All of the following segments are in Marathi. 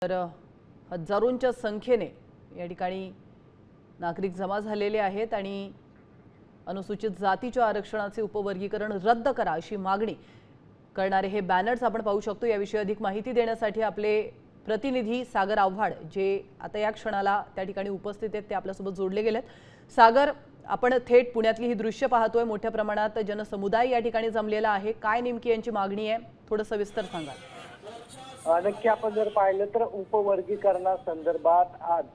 तर हजारोंच्या संख्येने या ठिकाणी नागरिक जमा झालेले आहेत आणि अनुसूचित जातीच्या आरक्षणाचे उपवर्गीकरण रद्द करा अशी मागणी करणारे हे बॅनर्स आपण पाहू शकतो। याविषयी अधिक माहिती देण्यासाठी आपले प्रतिनिधी सागर आव्हाड जे आता या क्षणाला त्या ठिकाणी उपस्थित आहेत ते आपल्यासोबत जोडले गेलेत। सागर, आपण थेट पुण्यातली ही दृश्य पाहतोय, मोठ्या प्रमाणात जनसमुदाय या ठिकाणी जमलेला आहे, काय नेमकी यांची मागणी आहे थोडं सविस्तर सांगा। नक्की आपण जर पाहिलं तर उपवर्गीकरणासंदर्भात आज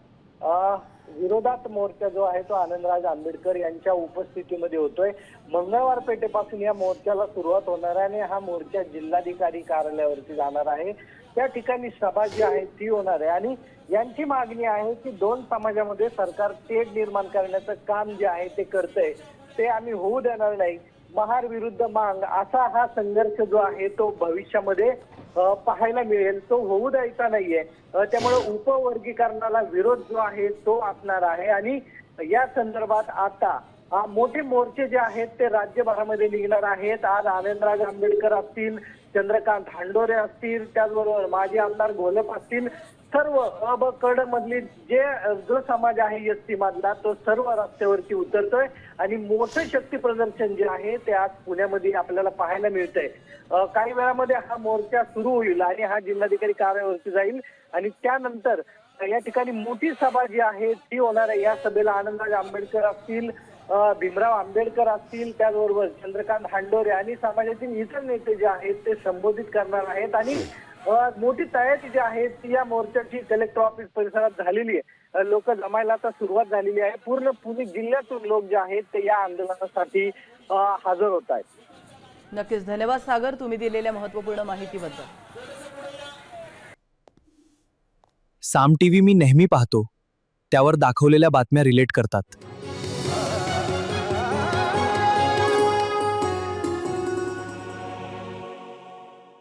विरोधात मोर्चा जो आहे तो आनंदराज आंबेडकर यांच्या उपस्थितीमध्ये होतोय। मंगळवार पेठेपासून या मोर्चाला सुरुवात होणार आहे आणि हा मोर्चा जिल्हाधिकारी कार्यालयावरती जाणार आहे। त्या ठिकाणी सभा जी आहे ती होणार आहे आणि यांची मागणी आहे की दोन समाजामध्ये सरकार तेढ निर्माण करण्याचं काम जे आहे ते करतंय ते आम्ही होऊ देणार नाही। महार विरुद्ध मांग असा हा संघर्ष जो आहे तो भविष्यामध्ये पाहायला मिळेल, तो होऊ द्यायचा नाहीये। त्यामुळे उपवर्गीकरणाला विरोध जो आहे तो असणार आहे आणि या संदर्भात आता मोठे मोर्चे जे आहेत ते राज्यभरामध्ये निघणार आहेत। आज आनंदराज आंबेडकर असतील, चंद्रकांत हांडोरे असतील, त्याचबरोबर माजी आमदार घोलप असतील, सर्व अ ब कड मधली जो समाज आहे एसटी मधला तो सर्व रस्त्यावरती उतरतोय आणि मोठे शक्ती प्रदर्शन जे आहे ते आज पुण्यामध्ये आपल्याला पाहायला मिळतंय। काही वेळामध्ये हा मोर्चा सुरू होईल आणि हा जिल्हाधिकारी कार्यालयावरती जाईल आणि त्यानंतर या ठिकाणी मोठी सभा जी आहे ती होणार आहे। या सभेला आनंदराज आंबेडकर असतील, भीमराव आंबेडकर असतील, त्याचबरोबर चंद्रकांत हांडोरे आणि समाजातील इतर नेते जे आहेत ते संबोधित करणार आहेत आणि मोठी तयारी जी आहे ती या मोर्चाची कलेक्टर ऑफिस परिसरात झालेली आहे। लोक जमायला आता सुरुवात झालेली आहे। पूर्ण पुणे जिल्ह्यातून लोक जे आहेत ते या आंदोलनासाठी हजर होत आहेत। नक्कीच, धन्यवाद सागर, तुम्ही दिलेल्या महत्त्वपूर्ण माहितीबद्दल। साम टीव्ही मी नेहमी पाहतो, त्यावर दाखवलेल्या बातम्या रिलेट करतात।